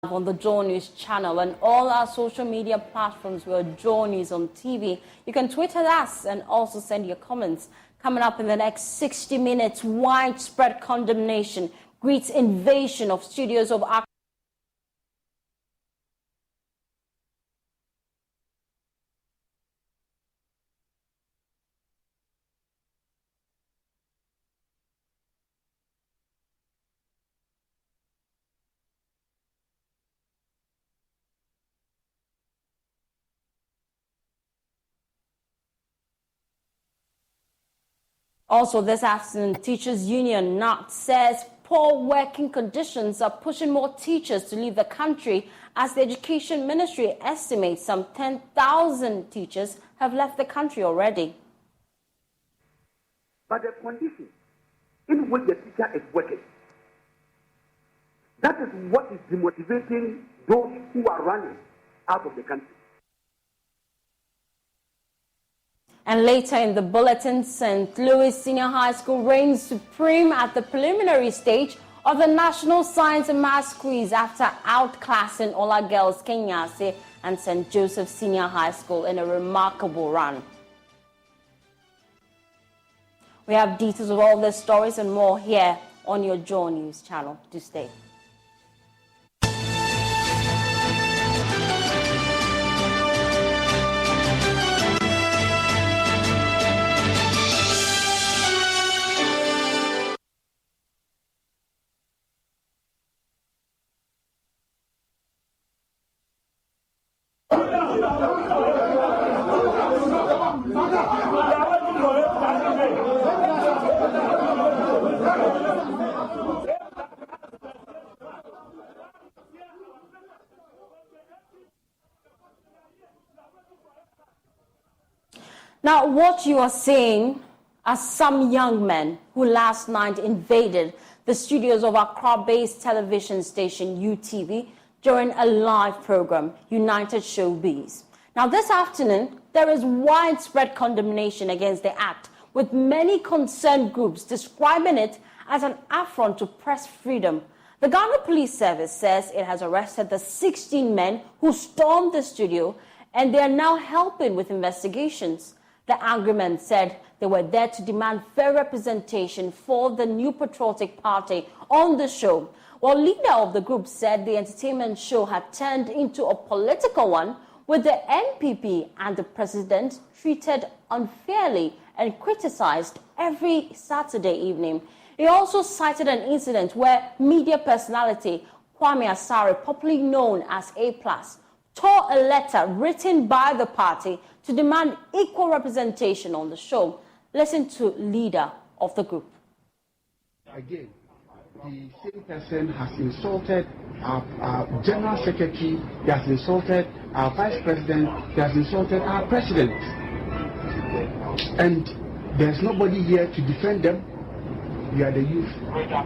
On the JoyNews channel and all our social media platforms. We're JoyNews on TV. You can tweet at us and also send your comments. Coming up in the next 60 minutes, widespread condemnation greets invasion of studios of our Also this afternoon, Teachers Union NAT says poor working conditions are pushing more teachers to leave the country as the Education Ministry estimates some 10,000 teachers have left the country already. But the condition in which the teacher is working, that is what is demotivating those who are running out of the country. And later in the bulletin, St. Louis Senior High School reigns supreme at the preliminary stage of the National Science and Maths Quiz after outclassing Ola Girls Kenyase and St. Joseph Senior High School in a remarkable run. We have details of all these stories and more here on your JoyNews channel. Do stay. Now, what you are seeing are some young men who last night invaded the studios of Accra-based television station UTV during a live program, United Showbiz. Now, this afternoon, there is widespread condemnation against the act, with many concerned groups describing it as an affront to press freedom. The Ghana Police Service says it has arrested the 16 men who stormed the studio, and they are now helping with investigations. The angry men said they were there to demand fair representation for the New Patriotic Party on the show. While leader of the group said the entertainment show had turned into a political one, with the NPP and the president treated unfairly and criticized every Saturday evening. He also cited an incident where media personality Kwame Asare, popularly known as A+, tore a letter written by the party to demand equal representation on the show. Listen to leader of the group. Again, the same person has insulted our general secretary, he has insulted our vice president, he has insulted our president. And there's nobody here to defend them. We are the youth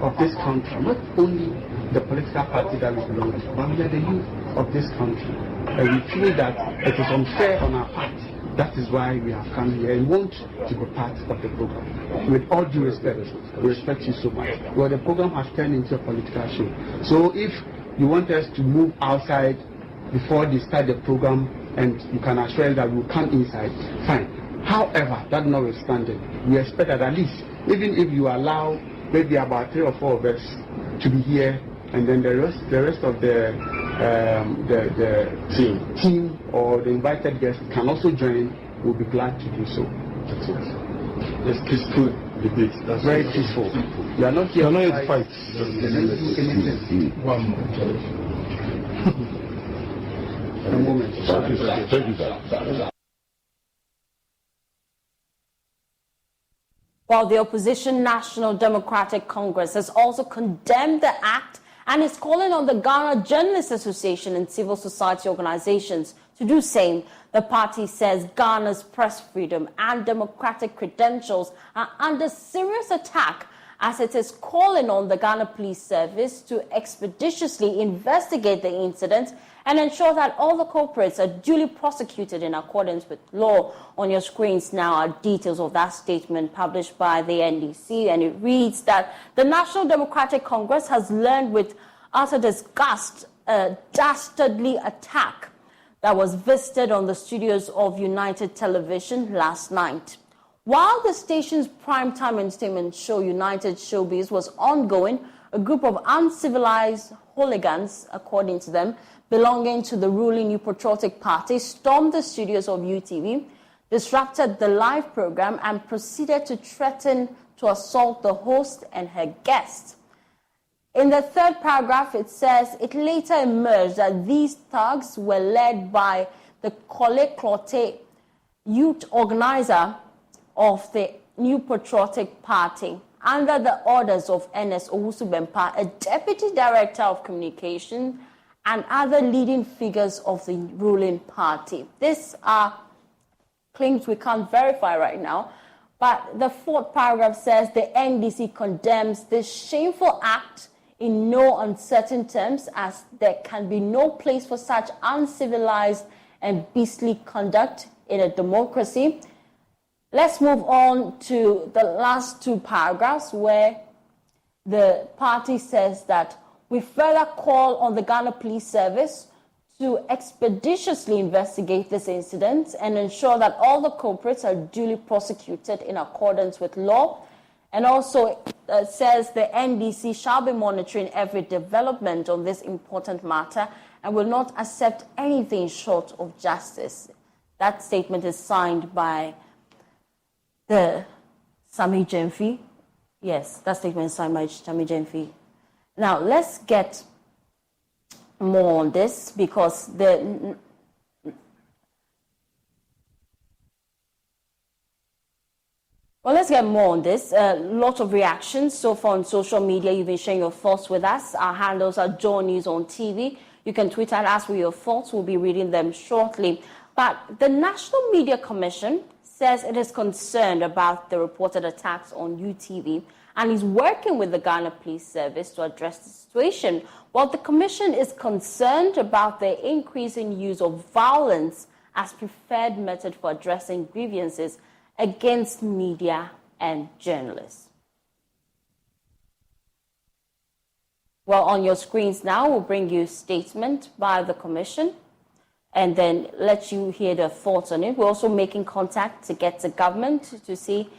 of this country, not only the political party that we belong to, but we are the youth of this country. And we feel that it is unfair on our part. That is why we have come here and want to be part of the program. With all due respect, we respect you so much. Well, the program has turned into a political show. So if you want us to move outside before they start the program and you can assure us that we will come inside, fine. However, that notwithstanding, we expect that at least, even if you allow maybe about 3 or 4 of us to be here, and then the rest of the team or the invited guests can also join, we'll be glad to do so. That's it. It's peaceful debate. That's very peaceful. You are not here to fight. One more. A moment. Thank you, sir. While the opposition National Democratic Congress has also condemned the act and is calling on the Ghana Journalists Association and civil society organizations to do same, the party says Ghana's press freedom and democratic credentials are under serious attack, as it is calling on the Ghana Police Service to expeditiously investigate the incident and ensure that all the culprits are duly prosecuted in accordance with law. On your screens now are details of that statement published by the NDC, and it reads that the National Democratic Congress has learned with utter disgust a dastardly attack that was visited on the studios of United Television last night. While the station's primetime entertainment show, United Showbiz, was ongoing, a group of uncivilized hooligans, according to them, belonging to the ruling New Patriotic Party, stormed the studios of UTV, disrupted the live program, and proceeded to threaten to assault the host and her guests. In the third paragraph, it says it later emerged that these thugs were led by the Kole Klote youth organizer of the New Patriotic Party, under the orders of Ernest Owusu Bempa, a deputy director of communication, and other leading figures of the ruling party. These are claims we can't verify right now, but the fourth paragraph says the NDC condemns this shameful act in no uncertain terms, as there can be no place for such uncivilized and beastly conduct in a democracy. Let's move on to the last two paragraphs, where the party says that we further call on the Ghana Police Service to expeditiously investigate this incident and ensure that all the culprits are duly prosecuted in accordance with law. And also says the NDC shall be monitoring every development on this important matter and will not accept anything short of justice. That statement is signed by the Sami Jenfi. Yes, that statement is signed by Sami Jenfi. Now, let's get more on this, because let's get more on this. A lot of reactions so far on social media. You've been sharing your thoughts with us. Our handles are JoyNews on TV. You can tweet at us with your thoughts. We'll be reading them shortly. But the National Media Commission says it is concerned about the reported attacks on UTV and is working with the Ghana Police Service to address the situation. While the Commission is concerned about the increasing use of violence as preferred method for addressing grievances against media and journalists. Well, on your screens now, we'll bring you a statement by the Commission and then let you hear their thoughts on it. We're also making contact to get the government to see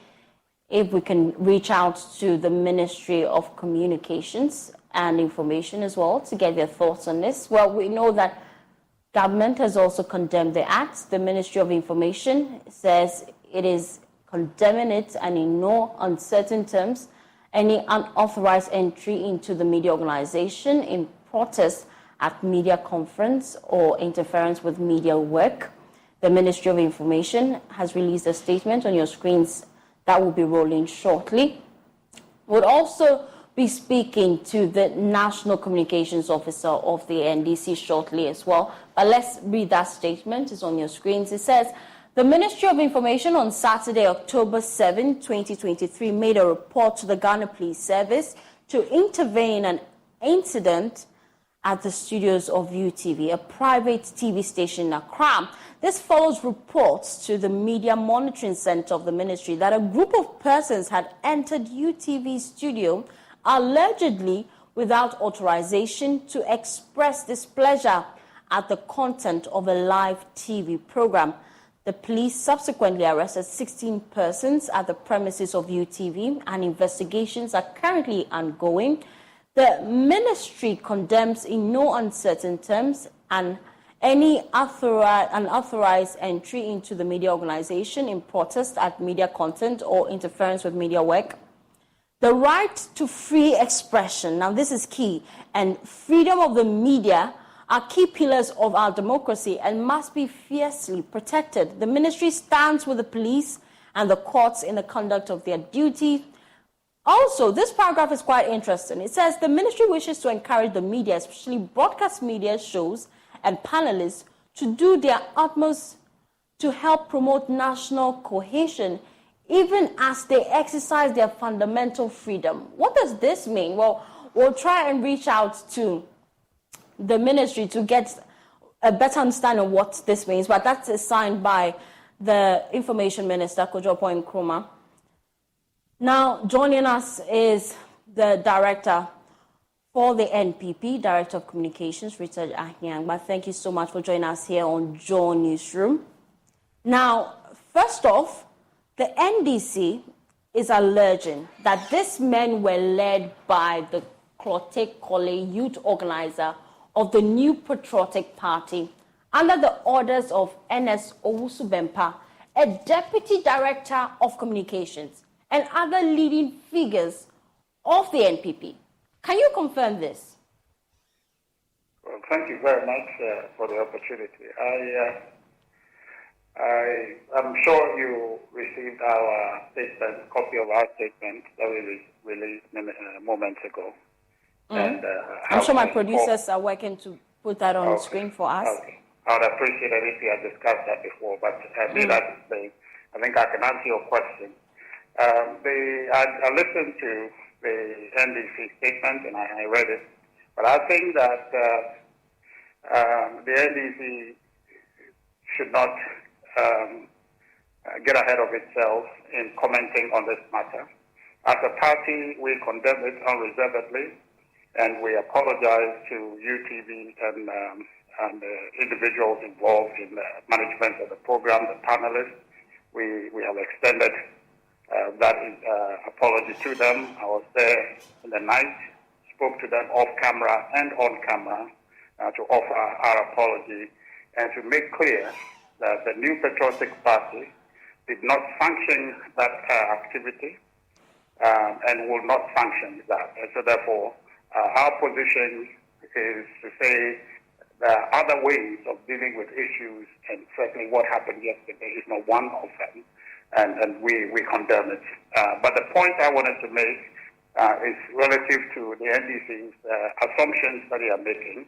if we can reach out to the Ministry of Communications and Information as well to get their thoughts on this. Well, we know that government has also condemned the act. The Ministry of Information says it is condemning it, and in no uncertain terms, any unauthorized entry into the media organization in protest at media conference or interference with media work. The Ministry of Information has released a statement on your screens that will be rolling shortly. We'll also be speaking to the National Communications Officer of the NDC shortly as well. But let's read that statement. It's on your screens. It says, the Ministry of Information on Saturday, October 7, 2023, made a report to the Ghana Police Service to intervene an incident at the studios of UTV, a private TV station in Accra. This follows reports to the Media Monitoring Center of the Ministry that a group of persons had entered UTV's studio, allegedly without authorization, to express displeasure at the content of a live TV program. The police subsequently arrested 16 persons at the premises of UTV, and investigations are currently ongoing. The ministry condemns in no uncertain terms any unauthorized entry into the media organization in protest at media content or interference with media work. The right to free expression, now this is key, and freedom of the media are key pillars of our democracy and must be fiercely protected. The ministry stands with the police and the courts in the conduct of their duty. Also, this paragraph is quite interesting. It says the ministry wishes to encourage the media, especially broadcast media shows and panelists, to do their utmost to help promote national cohesion, even as they exercise their fundamental freedom. What does this mean? Well, we'll try and reach out to the ministry to get a better understanding of what this means, but that's signed by the Information Minister, Kojopo Nkrumah. Now, joining us is the Director for the NPP, Director of Communications, Richard Ahiangba. Thank you so much for joining us here on Joy Newsroom. Now, first off, the NDC is alleging that these men were led by the Klotek Kole youth organizer of the New Patriotic Party under the orders of NS Owusu Bempa, a Deputy Director of Communications, and other leading figures of the NPP. Can you confirm this? Well, thank you very much for the opportunity. I'm sure you received our statement, copy of our statement that we released moments ago. And I'm sure my producers are working to put that on the screen for us. Okay. I would appreciate it if you had discussed that before, but I think I can answer your question. I listened to the NDC statement and I read it, but I think that the NDC should not get ahead of itself in commenting on this matter. As a party, we condemn it unreservedly, and we apologize to UTV and the individuals involved in the management of the program, the panelists. We have extended that apology to them. I was there in the night, spoke to them off camera and on camera to offer our apology and to make clear that the New Patriotic Party did not sanction that activity and will not sanction that. And so therefore, our position is to say there are other ways of dealing with issues, and certainly what happened yesterday is not one of them. And we condemn it. But the point I wanted to make is relative to the NDC's assumptions that they are making.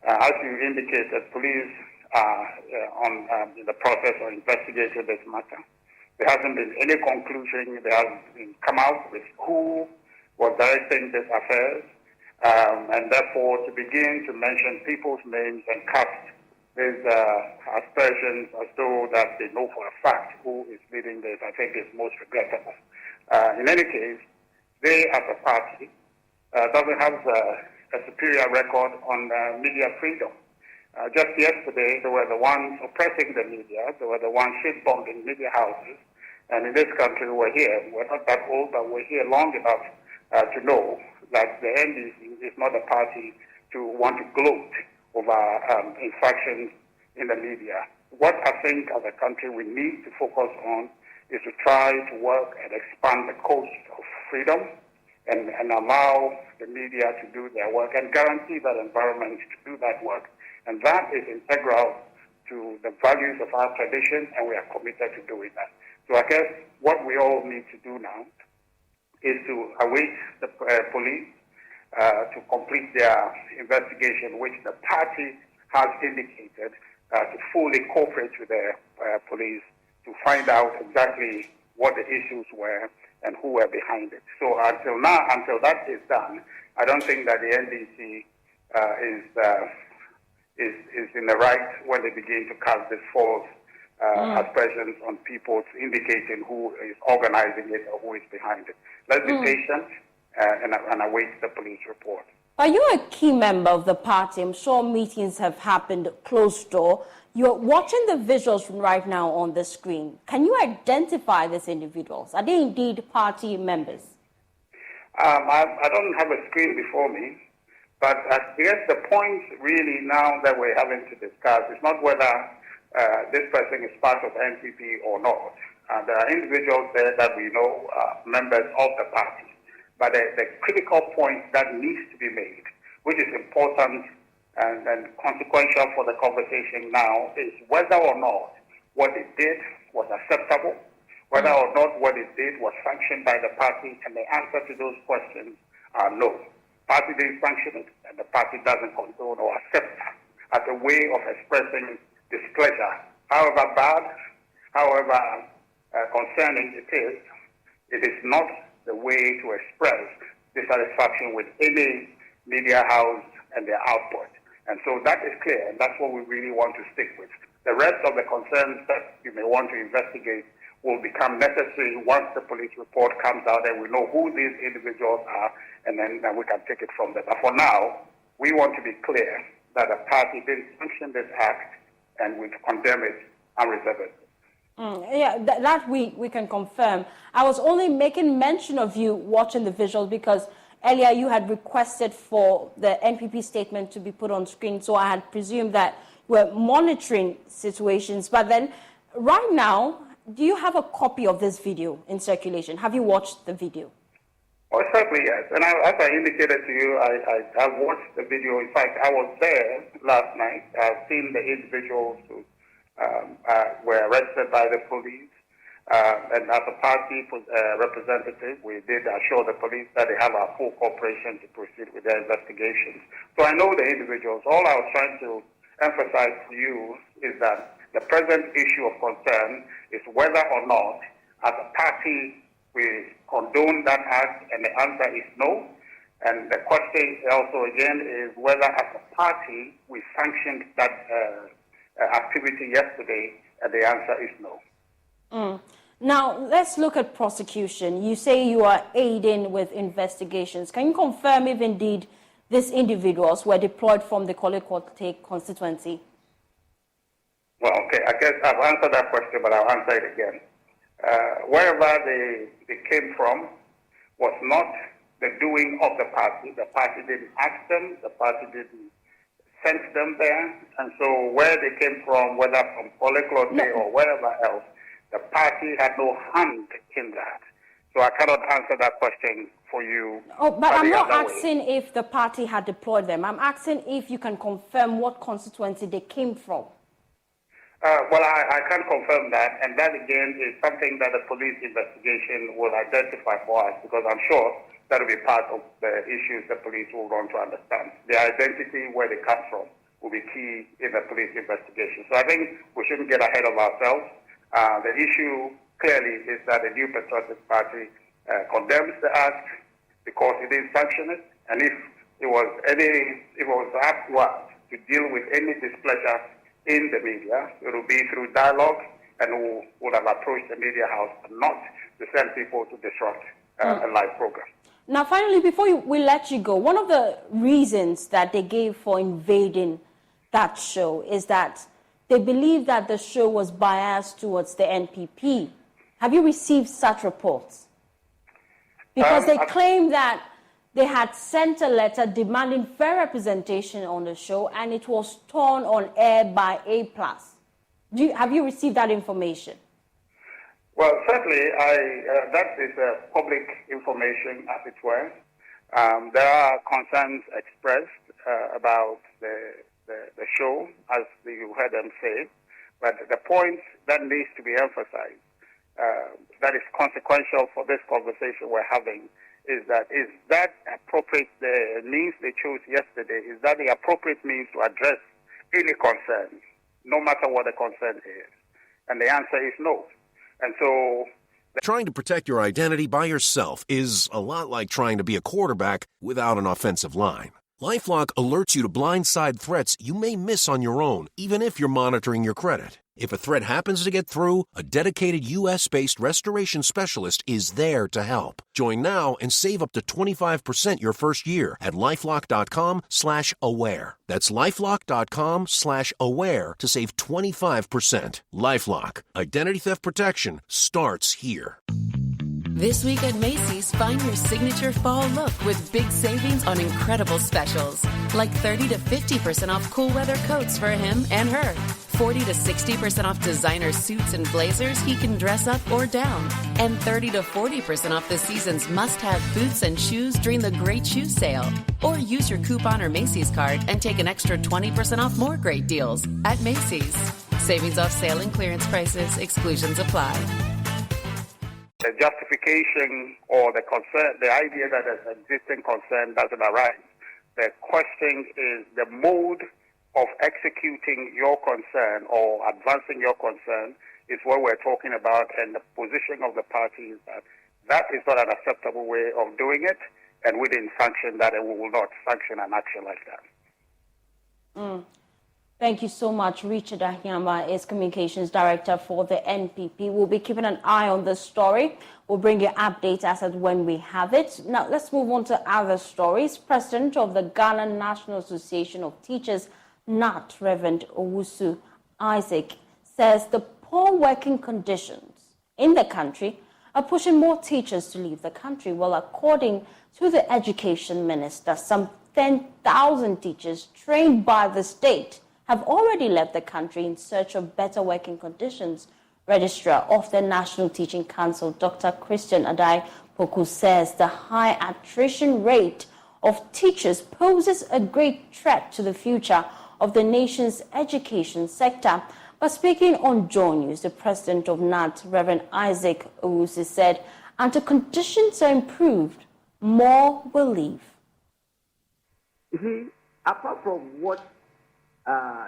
As you indicated, police are in the process of investigating this matter. There hasn't been any conclusion. They haven't come out with who was directing these affairs. And therefore, to begin to mention people's names and cast these aspersions as though that they know for a fact who is leading this, I think is most regrettable. In any case, they as a party doesn't have a superior record on media freedom. Just yesterday, they were the ones oppressing the media. They were the ones shit-bombing media houses. And in this country, we're here. We're not that old, but we're here long enough to know that the NDC is not a party to want to gloat over infractions in the media. What I think as a country we need to focus on is to try to work and expand the coast of freedom and allow the media to do their work and guarantee that environment to do that work. And that is integral to the values of our tradition, and we are committed to doing that. So I guess what we all need to do now is to await the police to complete their investigation, which the party has indicated to fully cooperate with the police to find out exactly what the issues were and who were behind it. So until that is done, I don't think that the NDC is in the right when they begin to cast this false aspersions on people, indicating who is organizing it or who is behind it. Let's be patient and await the police report. Are you a key member of the party? I'm sure meetings have happened closed door. You're watching the visuals right now on the screen. Can you identify these individuals? Are they indeed party members? I don't have a screen before me, but I guess the point really now that we're having to discuss is not whether this person is part of NPP or not. There are individuals there that we know are members of the party. But the critical point that needs to be made, which is important and consequential for the conversation now, is whether or not what it did was acceptable, whether or not what it did was sanctioned by the party, and the answer to those questions are no. Party didn't sanction it, and the party doesn't condone or accept that as a way of expressing displeasure. However bad, however concerning it is not the way to express dissatisfaction with any media house and their output. And so that is clear, and that's what we really want to stick with. The rest of the concerns that you may want to investigate will become necessary once the police report comes out and we know who these individuals are and then we can take it from there. But for now, we want to be clear that the party didn't sanction this act, and we condemn it unreservedly. That we can confirm. I was only making mention of you watching the visuals because earlier you had requested for the NPP statement to be put on screen, so I had presumed that we're monitoring situations. But then, right now, do you have a copy of this video in circulation? Have you watched the video? Oh, certainly, yes. And as I indicated to you, I watched the video. In fact, I was there last night. I've seen the individuals who were arrested by the police. And as a party representative, we did assure the police that they have our full cooperation to proceed with their investigations. So I know the individuals. All I was trying to emphasize to you is that the present issue of concern is whether or not, as a party, we condone that act, and the answer is no. And the question also again is whether, as a party, we sanctioned that activity yesterday, and the answer is no. Now, let's look at prosecution. You say you are aiding with investigations. Can you confirm if indeed these individuals were deployed from the Kolik constituency? Well, okay, I guess I've answered that question, but I'll answer it again. Wherever they came from was not the doing of the party. The party didn't ask them. The party didn't send them there. And so where they came from, whether from Polyclote or wherever else, the party had no hand in that. So I cannot answer that question for you. Oh, but I'm not asking if the party had deployed them. I'm asking if you can confirm what constituency they came from. Well, I can't confirm that, and that again is something that the police investigation will identify for us, because I'm sure that will be part of the issues the police will want to understand. The identity, where they come from, will be key in the police investigation. So I think we shouldn't get ahead of ourselves. The issue clearly is that the New Patriotic Party condemns the act because it didn't sanction it, and if it was asked to us to deal with any displeasure in the media, it will be through dialogue, and we would have approached the media house, and not to send people to disrupt a live program. Now, finally, before we let you go, one of the reasons that they gave for invading that show is that they believe that the show was biased towards the NPP. Have you received such reports? Because they claim that they had sent a letter demanding fair representation on the show, and it was torn on air by A+. Have you received that information? Well, certainly, that is public information, as it were. There are concerns expressed about the show, as you heard them say, but the point that needs to be emphasized, that is consequential for this conversation we're having, is that appropriate, the means they chose yesterday, is that the appropriate means to address any concern, no matter what the concern is? And the answer is no. And so... Trying to protect your identity by yourself is a lot like trying to be a quarterback without an offensive line. LifeLock alerts you to blindside threats you may miss on your own, even if you're monitoring your credit. If a threat happens to get through, a dedicated U.S.-based restoration specialist is there to help. Join now and save up to 25% your first year at LifeLock.com/aware. That's LifeLock.com/aware to save 25%. LifeLock. Identity theft protection starts here. This week at Macy's, find your signature fall look with big savings on incredible specials. Like 30 to 50% off cool weather coats for him and her. 40 to 60% off designer suits and blazers he can dress up or down. And 30 to 40% off the season's must-have boots and shoes during the Great Shoe Sale. Or use your coupon or Macy's card and take an extra 20% off more great deals at Macy's. Savings off sale and clearance prices. Exclusions apply. The justification or the concern, the idea that there's an existing concern doesn't arise. The question is the mode of executing your concern or advancing your concern is what we're talking about, and the position of the party is that is not an acceptable way of doing it, and we didn't sanction that, and we will not sanction an action like that. Thank you so much. Richard Ahiama is Communications Director for the NPP. We'll be keeping an eye on this story. We'll bring you updates as and when we have it. Now, let's move on to other stories. President of the Ghana National Association of Teachers, NAT, Reverend Owusu Isaac, says the poor working conditions in the country are pushing more teachers to leave the country. Well, according to the Education Minister, some 10,000 teachers trained by the state have already left the country in search of better working conditions. Registrar of the National Teaching Council, Dr. Christian Adai Poku, says the high attrition rate of teachers poses a great threat to the future of the nation's education sector. But speaking on JoyNews, the president of NAT, Reverend Isaac Owusu, said until conditions are improved, more will leave. You see, apart from what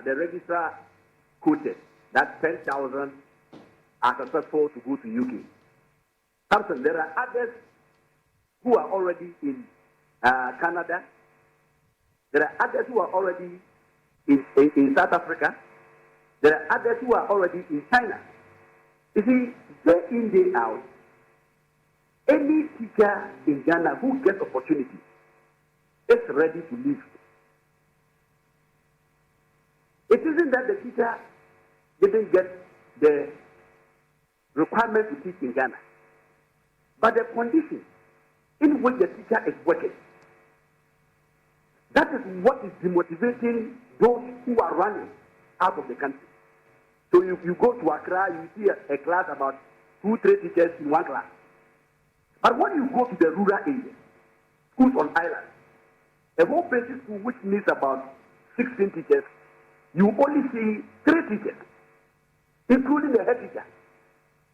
the registrar quoted, that 10,000 are successful to go to UK. Samson, there are others who are already in Canada. There are others who are already in South Africa. There are others who are already in China. You see, day in, day out, any teacher in Ghana who gets opportunity is ready to leave. It isn't that the teacher didn't get the requirement to teach in Ghana, but the condition in which the teacher is working. That is what is demotivating those who are running out of the country. So you go to Accra, you see a class about 2-3 teachers in one class. But when you go to the rural areas, schools on islands, a whole basic school which needs about 16 teachers, you only see 3 teachers, including the head teacher,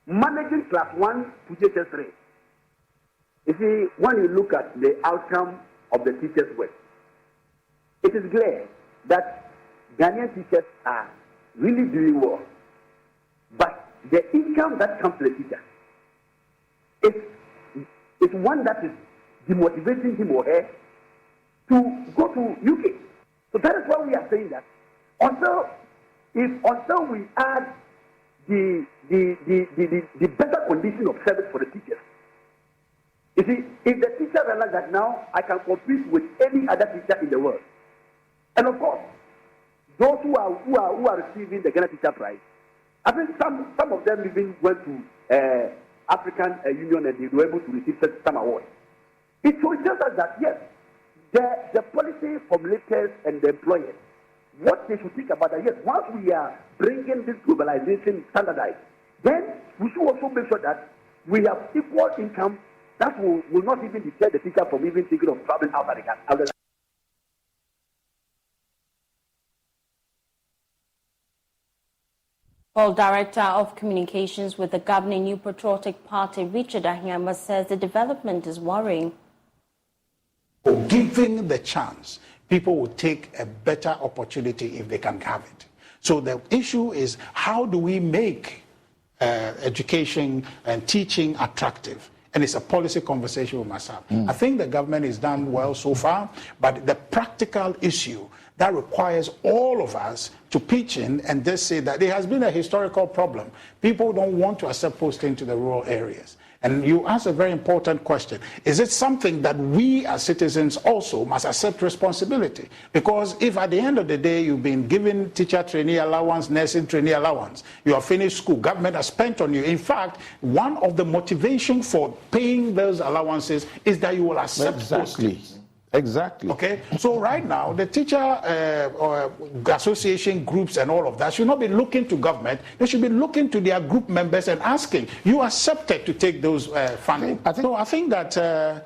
managing class 1 to JS 3. You see, when you look at the outcome of the teachers' work, it is clear that Ghanaian teachers are really doing well. But the income that comes to the teacher is one that is demotivating him or her to go to UK. So that is why we are saying that until we add the better condition of service for the teachers. You see, if the teacher realizes that now I can compete with any other teacher in the world, and of course, those who are receiving the Ghana Teacher Prize, I think some of them even went to African Union and they were able to receive some awards. It shows us that yes, the policy formulators and the employers, what they should think about that, yes, once we are bringing this globalization standardized, then we should also make sure that we have equal income that will not even deter the teacher from even thinking of traveling outside the country. Well, Director of Communications with the governing New Patriotic Party, Richard Ahiama, says the development is worrying. Given the chance, people will take a better opportunity if they can have it. So the issue is, how do we make education and teaching attractive? And it's a policy conversation we must have. I think the government has done well so far, but the practical issue that requires all of us to pitch in and just say that there has been a historical problem. People don't want to accept posting to the rural areas. And you ask a very important question. Is it something that we as citizens also must accept responsibility? Because if at the end of the day you've been given teacher trainee allowance, nursing trainee allowance, you have finished school, government has spent on you. In fact, one of the motivation for paying those allowances is that you will accept postings. Exactly. Okay, so right now the teacher association groups and all of that should not be looking to government. They should be looking to their group members and asking, you accepted to take those funding. I think that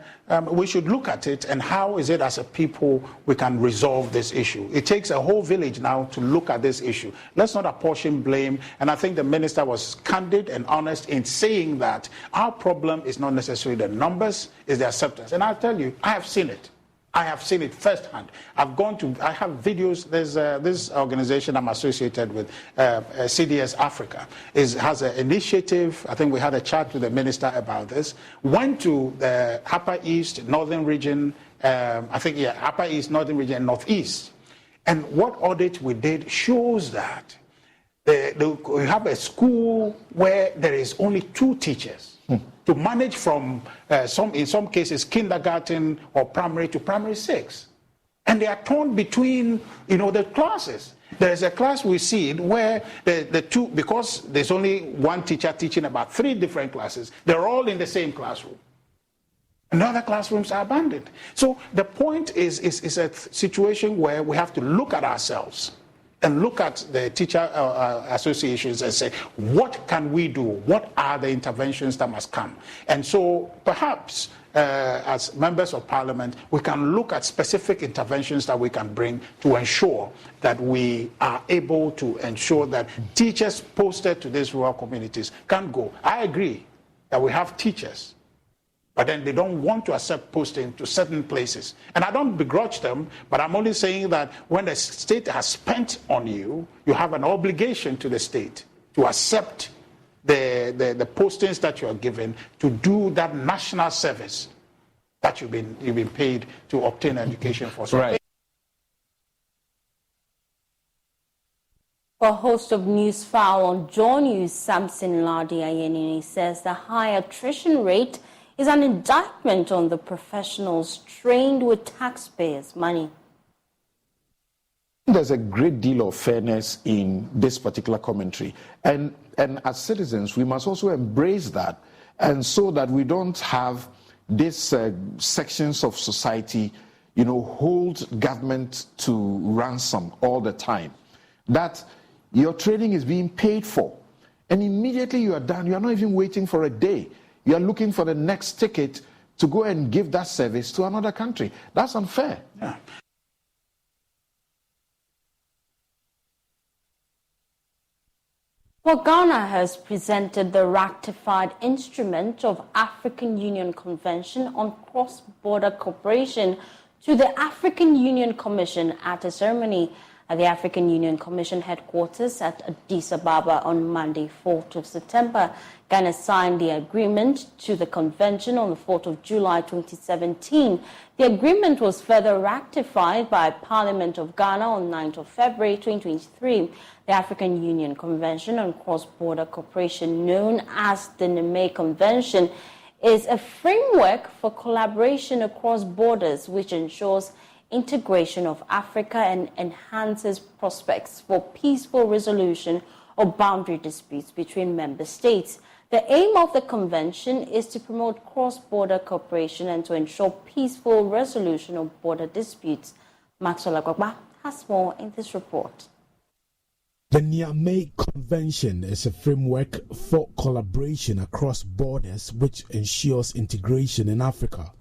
we should look at it and how is it as a people we can resolve this issue. It takes a whole village now to look at this issue. Let's not apportion blame. And I think the minister was candid and honest in saying that our problem is not necessarily the numbers, it's the acceptance. And I'll tell you, I have seen it. I have seen it firsthand. I have videos. There's this organization I'm associated with, CDS Africa, has an initiative. I think we had a chat with the minister about this. Went to the Upper East, Northern region, Upper East, Northern region, and Northeast. And what audit we did shows that we have a school where there is only 2 teachers to manage from in some cases kindergarten or primary to primary 6, and they are torn between the classes. There's a class we see where the 2, because there's only 1 teacher teaching about 3 different classes, they're all in the same classroom. And other classrooms are abandoned. So the point is a situation where we have to look at ourselves and look at the teacher associations and say, what can we do? What are the interventions that must come? And so perhaps as members of parliament, we can look at specific interventions that we can bring to ensure that we are able to ensure that teachers posted to these rural communities can go. I agree that we have teachers, but then they don't want to accept posting to certain places. And I don't begrudge them, but I'm only saying that when the state has spent on you, you have an obligation to the state to accept the postings that you are given to do that national service that you've been paid to obtain education for. So right. For host of News File on JoyNews, Samson Ladi Ayenini says the high attrition rate is an indictment on the professionals trained with taxpayers' money. There's a great deal of fairness in this particular commentary. And as citizens, we must also embrace that, and so that we don't have these sections of society, hold government to ransom all the time. That your training is being paid for, and immediately you are done. You are not even waiting for a day. You are looking for the next ticket to go and give that service to another country. That's unfair. Yeah. Well, Ghana has presented the ratified instrument of African Union Convention on Cross-Border Cooperation to the African Union Commission at a ceremony at the African Union Commission headquarters at Addis Ababa on Monday, 4th of September. Ghana signed the agreement to the convention on the 4th of July 2017. The agreement was further ratified by Parliament of Ghana on 9th of February 2023. The African Union Convention on Cross-Border Cooperation, known as the Niamey Convention, is a framework for collaboration across borders which ensures integration of Africa and enhances prospects for peaceful resolution of boundary disputes between member states. The aim of the convention is to promote cross-border cooperation and to ensure peaceful resolution of border disputes. Maxwell Agogba has more in this report. The Niamey Convention is a framework for collaboration across borders which ensures integration in Africa.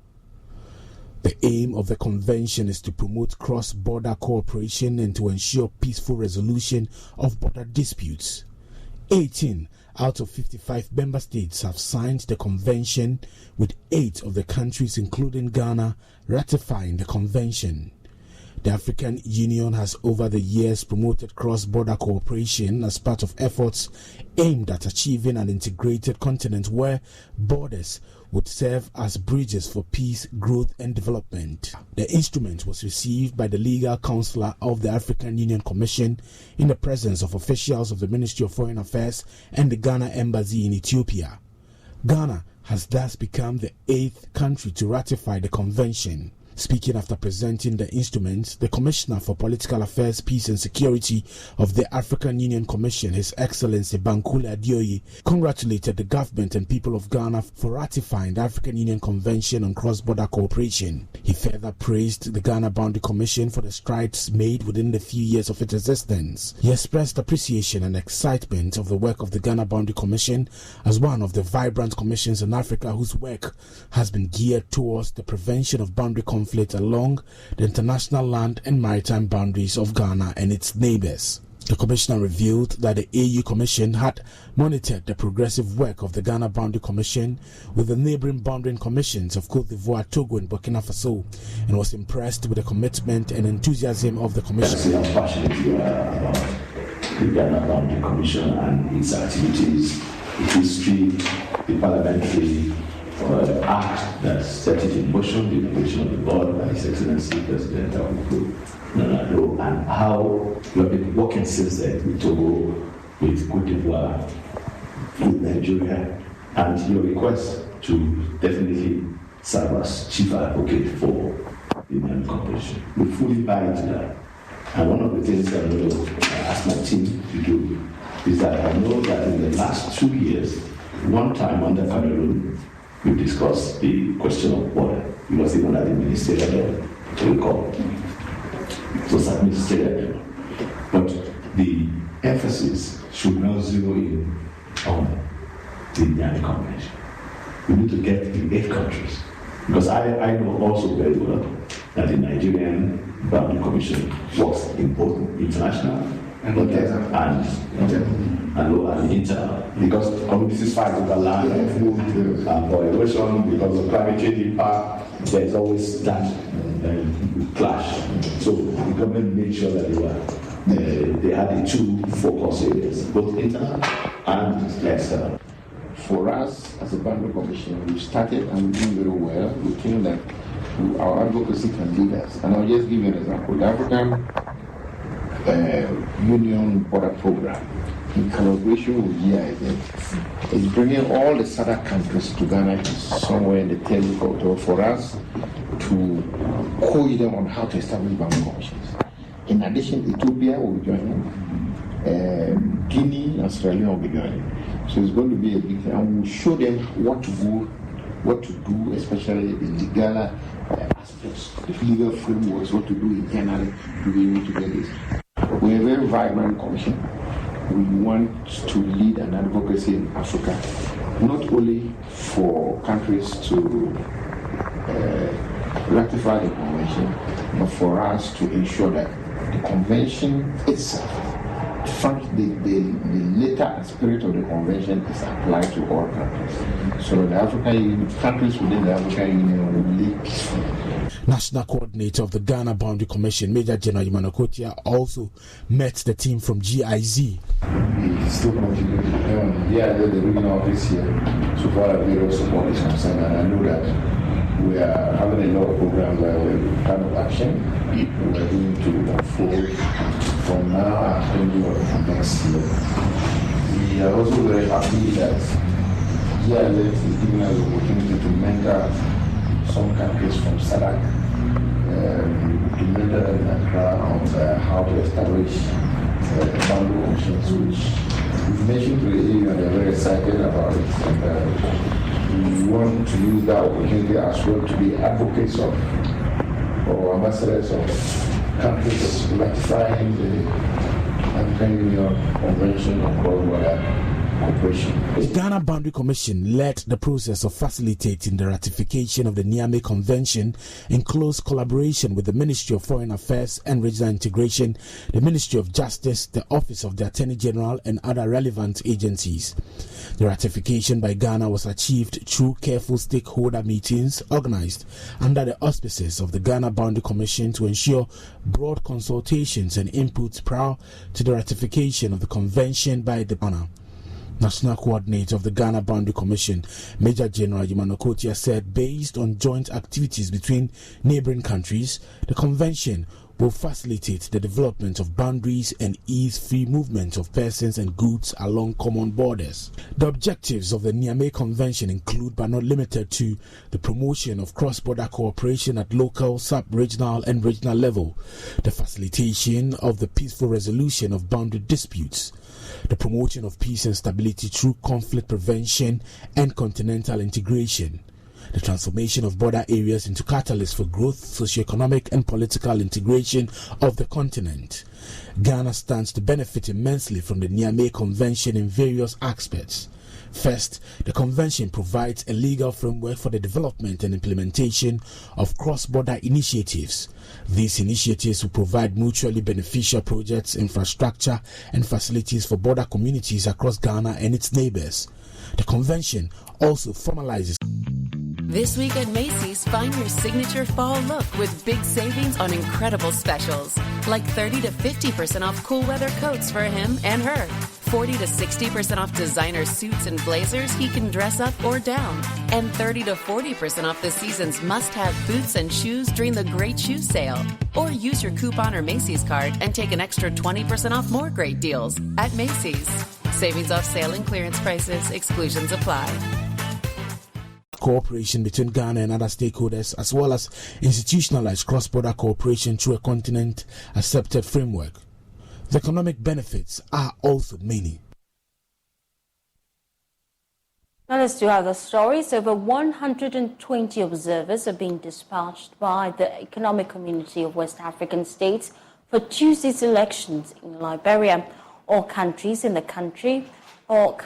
The aim of the convention is to promote cross-border cooperation and to ensure peaceful resolution of border disputes. 18 out of 55 member states have signed the convention, with 8 of the countries, including Ghana, ratifying the convention. The African Union has over the years promoted cross-border cooperation as part of efforts aimed at achieving an integrated continent where borders would serve as bridges for peace, growth and development. The instrument was received by the legal counselor of the African Union Commission in the presence of officials of the Ministry of Foreign Affairs and the Ghana Embassy in Ethiopia. Ghana has thus become the 8th country to ratify the convention. Speaking after presenting the instrument, the Commissioner for Political Affairs, Peace and Security of the African Union Commission, His Excellency Bankole Adeoye, congratulated the government and people of Ghana for ratifying the African Union Convention on Cross-Border Cooperation. He further praised the Ghana Boundary Commission for the strides made within the few years of its existence. He expressed appreciation and excitement of the work of the Ghana Boundary Commission as one of the vibrant commissions in Africa whose work has been geared towards the prevention of boundary conflict along the international land and maritime boundaries of Ghana and its neighbors. The Commissioner revealed that the AU Commission had monitored the progressive work of the Ghana Boundary Commission with the neighboring boundary commissions of Côte d'Ivoire, Togo and Burkina Faso, and was impressed with the commitment and enthusiasm of the Commission. I'm passionate about the Ghana Boundary Commission and its activities, the history, the parliamentary act that set it in motion, the inauguration of the board by His Excellency President Nana Addo, and how we have been working since then with Togo, with Cote d'Ivoire, with Nigeria, and your request to definitely serve as chief advocate for the Union Corporation. We fully buy into that. And one of the things that I'm going to ask my team to do is that I know that in the last 2 years, one time under Cameroon, we discussed the question of border. It was even at the ministerial level, recall. It was at ministerial level. But the emphasis should now zero in on the Niamey Convention. We need to get in 8 countries. Because I know also very well that the Nigerian Boundary Commission works in both international and internal. Because communities fight over land and food for erosion, because of climate change impact, there is always that clash. So the government made sure that they had the 2 focus areas, both internal and external. For us, as a Boundary Commission, we've started and we're doing very well. We think that our advocacy can lead us. And I'll just give you an example. The African Union Border Program, in collaboration with GIZ, is bringing all the SADC countries to Ghana somewhere in the territory for us to coach them on how to establish boundary commissions. In addition, Ethiopia will be joining, Guinea and Sierra Leone will be joining. So it's going to be a big thing, and we'll show them what to do, especially the legal aspects, the legal frameworks, what to do internally to be able to get this. We're a very vibrant commission. We want to lead an advocacy in Africa, not only for countries to ratify the convention, but for us to ensure that the convention itself, the letter and spirit of the convention is applied to all countries. So the countries within the African Union will live peacefully. National Coordinator of the Ghana Boundary Commission, Major General Yumanokotia, also met the team from GIZ. We still continue to depend on the regional office here so far as various support is concerned, and I know that we are having a lot of programs where we're kind of action we're going to unfold from now until next year. We are also very happy that GIZ is giving us the opportunity to mentor some countries from SADC, to mentor them on how to establish boundary commissions, which we've mentioned to the EU and they're very excited about it. And we want to use that opportunity as well to be advocates of or ambassadors of countries ratifying the African Union Convention on Cross-Border Cooperation. The Ghana Boundary Commission led the process of facilitating the ratification of the Niamey Convention in close collaboration with the Ministry of Foreign Affairs and Regional Integration, the Ministry of Justice, the Office of the Attorney General, and other relevant agencies. The ratification by Ghana was achieved through careful stakeholder meetings organized under the auspices of the Ghana Boundary Commission to ensure broad consultations and inputs prior to the ratification of the convention by the Ghana. National Coordinator of the Ghana Boundary Commission, Major General Yumanokotia, said based on joint activities between neighboring countries, the convention will facilitate the development of boundaries and ease free movement of persons and goods along common borders. The objectives of the Niamey Convention include, but not limited to, the promotion of cross-border cooperation at local, sub-regional and regional level, the facilitation of the peaceful resolution of boundary disputes, the promotion of peace and stability through conflict prevention and continental integration, the transformation of border areas into catalysts for growth, socio-economic and political integration of the continent. Ghana stands to benefit immensely from the Niamey Convention in various aspects. First, the convention provides a legal framework for the development and implementation of cross-border initiatives. These initiatives will provide mutually beneficial projects, infrastructure, and facilities for border communities across Ghana and its neighbors. The convention also formalizes. This week at Macy's, find your signature fall look with big savings on incredible specials, like 30 to 50% off cool weather coats for him and her, 40 to 60% off designer suits and blazers he can dress up or down. And 30 to 40% off the season's must-have boots and shoes during the Great Shoe Sale. Or use your coupon or Macy's card and take an extra 20% off more great deals at Macy's. Savings off sale and clearance prices. Exclusions apply. Cooperation between Ghana and other stakeholders, as well as institutionalized cross-border cooperation through a continent-accepted framework. The economic benefits are also many. Now let's do other stories. Over 120 observers are being dispatched by the Economic Community of West African States for Tuesday's elections in Liberia. All counties in the country will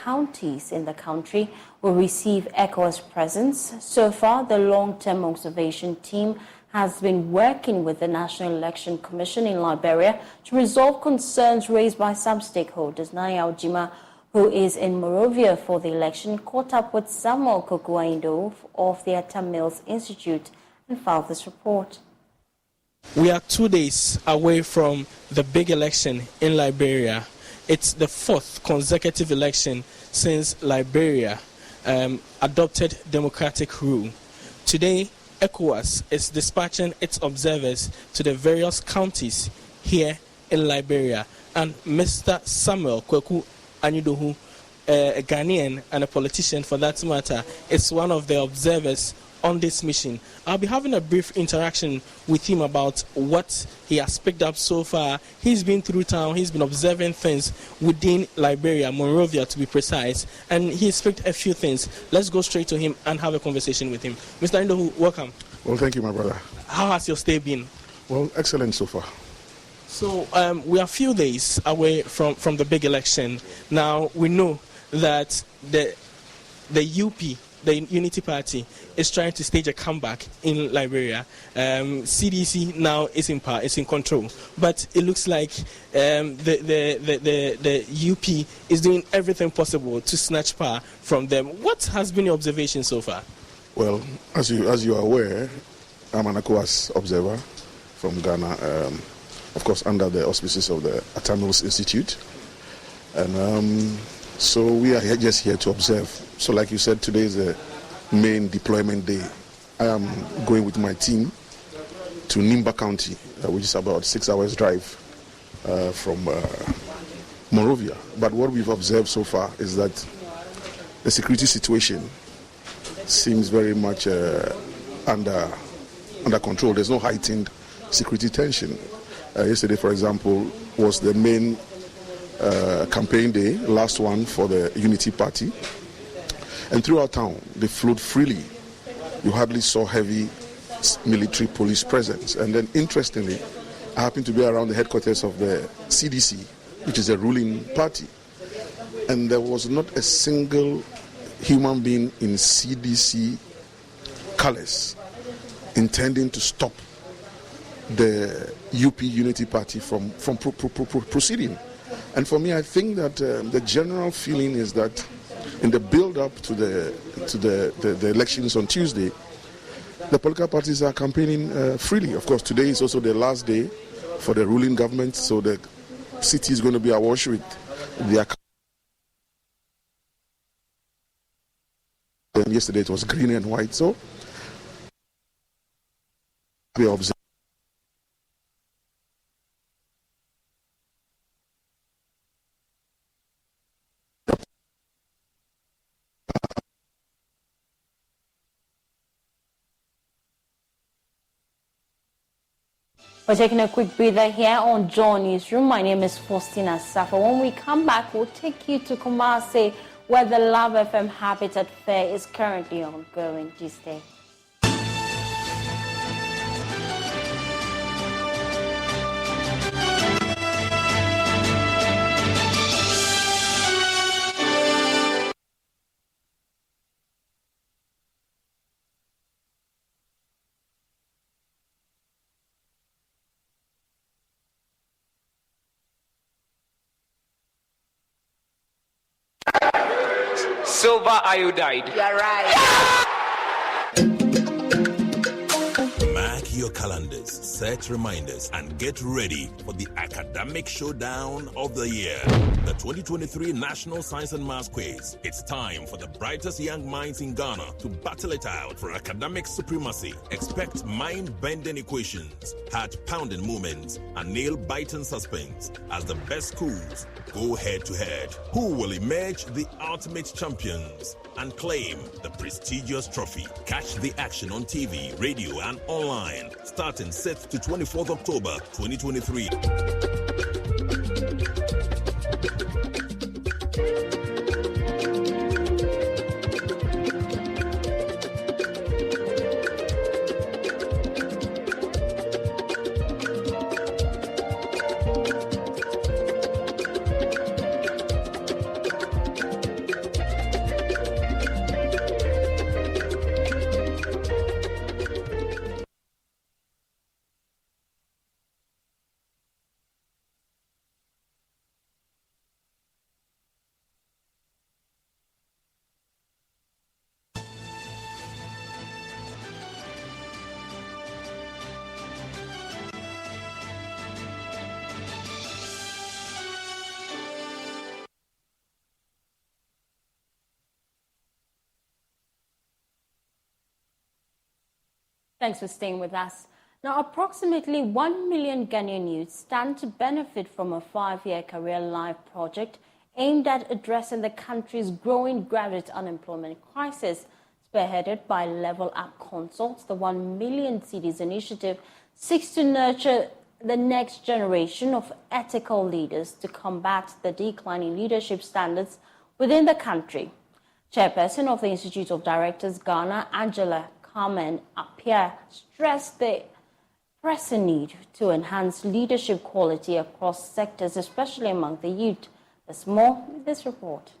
receive ECOWAS presence. So far, the long-term observation team has been working with the National Election Commission in Liberia to resolve concerns raised by some stakeholders. Naya Ojima, who is in Monrovia for the election, caught up with Samuel Kokuaindo of the Atta Mills Institute and filed this report. We are 2 days away from the big election in Liberia. It's the fourth consecutive election since Liberia adopted democratic rule. Today, ECOWAS is dispatching its observers to the various counties here in Liberia. And Mr. Samuel Kweku Anyudohu, a Ghanaian and a politician for that matter, is one of the observers on this mission. I'll be having a brief interaction with him about what he has picked up so far. He's been through town, he's been observing things within Liberia, Monrovia to be precise, and he's picked a few things. Let's go straight to him and have a conversation with him. Mr. Indohu, welcome. Well, thank you, my brother. How has your stay been? Well, excellent so far. So we are a few days away from the big election. Now, we know that the UP, the Unity Party, is trying to stage a comeback in Liberia. CDC now is in power, is in control, but it looks like the UP is doing everything possible to snatch power from them. What has been your observation so far? Well, as you are aware, I'm an ECOWAS observer from Ghana, of course under the auspices of the Atta Mills Institute, and so we are just here to observe. So like you said, today is the main deployment day. I am going with my team to Nimba County, which is about 6 hours drive from Monrovia. But what we've observed so far is that the security situation seems very much under control. There's no heightened security tension. Yesterday, for example, was the main campaign day, last one for the Unity Party. And throughout town, they flowed freely. You hardly saw heavy military police presence. And then, interestingly, I happened to be around the headquarters of the CDC, which is a ruling party. And there was not a single human being in CDC colors intending to stop the UP Unity Party from proceeding. And for me, I think that the general feeling is that in the build-up to the elections on Tuesday, the political parties are campaigning freely. Of course, today is also the last day for the ruling government, so the city is going to be awash with their. And yesterday it was green and white, so we observe. We're taking a quick breather here on JoyNews Room. My name is Faustina Safa. When we come back, we'll take you to Kumasi, where the Love FM Habitat Fair is currently ongoing. Do stay. Silver iodide. You're right. Mark your calendars, set reminders, and get ready for the academic showdown of the year. the 2023 National Science and Maths Quiz. It's time for the brightest young minds in Ghana to battle it out for academic supremacy. Expect mind-bending equations, heart-pounding moments, and nail-biting suspense as the best schools go head-to-head. Who will emerge the ultimate champions and claim the prestigious trophy? Catch the action on TV, radio, and online starting 6th to 24th October 2023. Thanks for staying with us. Now, approximately 1 million Ghanaian youths stand to benefit from a 5-year career life project aimed at addressing the country's growing graduate unemployment crisis. Spearheaded by Level Up Consults, the 1 million cedis initiative seeks to nurture the next generation of ethical leaders to combat the declining leadership standards within the country. Chairperson of the Institute of Directors Ghana, Angela Carmen Appiah, stressed the pressing need to enhance leadership quality across sectors, especially among the youth. There's more in this report.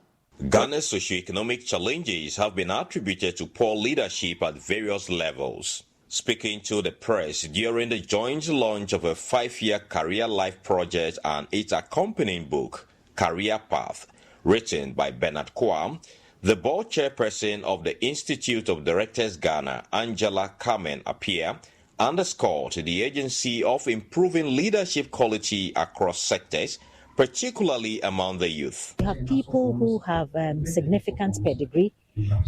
Ghana's socio-economic challenges have been attributed to poor leadership at various levels. Speaking to the press during the joint launch of a 5-year career life project and its accompanying book, Career Path, written by Bernard Kwam, the board chairperson of the Institute of Directors Ghana, Angela Carmen Appiah, underscored the urgency of improving leadership quality across sectors, particularly among the youth. You have people who have significant pedigree.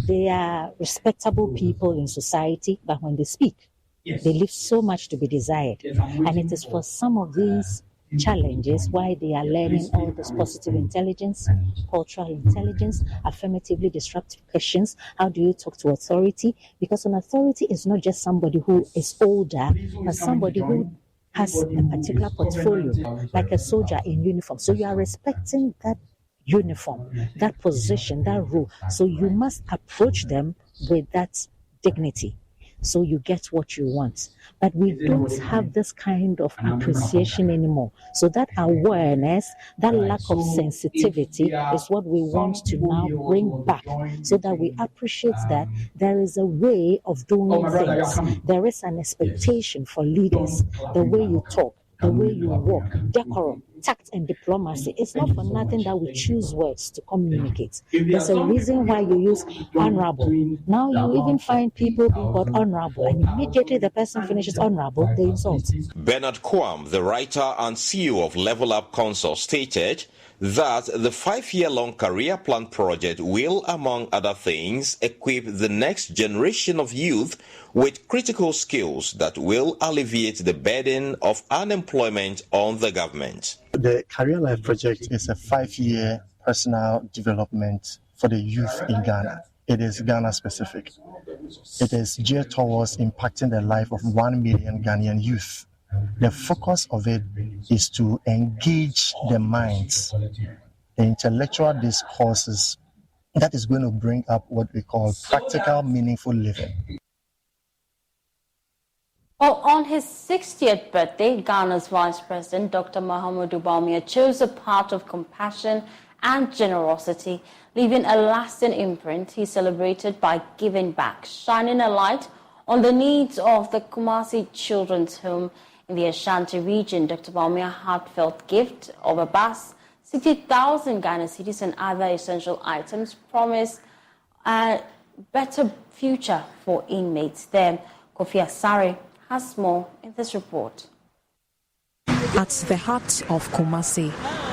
They are respectable people in society, but when they speak, they leave so much to be desired. And it is for some of these challenges why they are learning all this positive intelligence, cultural intelligence, affirmatively disruptive questions. How do you talk to authority? Because an authority is not just somebody who is older, but somebody who has a particular portfolio, like a soldier in uniform. So you are respecting that uniform, that position, that role. So you must approach them with that dignity, so you get what you want. But we don't have this kind of appreciation anymore. So that awareness, that lack of sensitivity is what we want to now bring back, so that we appreciate that there is a way of doing things. There is an expectation for leaders, the way you talk, the way you walk, decorum, tact and diplomacy. It's not for nothing that we choose words to communicate. There's a reason why you use honorable. Now you even find people being called honorable, and immediately the person finishes honorable, they insult. Bernard Kwam, the writer and CEO of Level Up Consult, stated that the 5-year-long career plan project will, among other things, equip the next generation of youth with critical skills that will alleviate the burden of unemployment on the government. The Career Life Project is a 5-year personal development for the youth in Ghana. It is Ghana specific. It is geared towards impacting the life of 1 million Ghanaian youth. The focus of it is to engage the minds, the intellectual discourses that is going to bring up what we call practical, meaningful living. Well, on his 60th birthday, Ghana's Vice President, Dr. Mahamudu Bawumia, chose a path of compassion and generosity, leaving a lasting imprint. He celebrated by giving back, shining a light on the needs of the Kumasi Children's Home in the Ashanti region. Dr. Bawumia's heartfelt gift of a bus, 60,000 Ghana cedis and other essential items promise a better future for inmates there. Kofi Asare has more in this report. At the heart of Kumasi,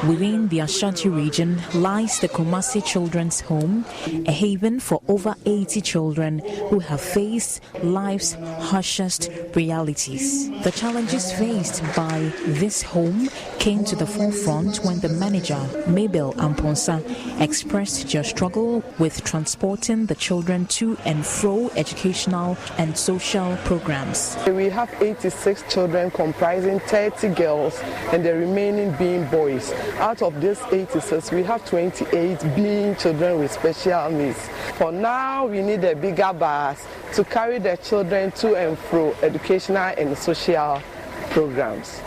within the Ashanti region, lies the Kumasi Children's Home, a haven for over 80 children who have faced life's harshest realities. The challenges faced by this home came to the forefront when the manager, Mabel Amponsa, expressed their struggle with transporting the children to and fro educational and social programs. We have 86 children comprising 30 girls and the remaining being boys. Out of these 86, we have 28 being children with special needs. For now, we need a bigger bus to carry the children to and fro educational and social programs.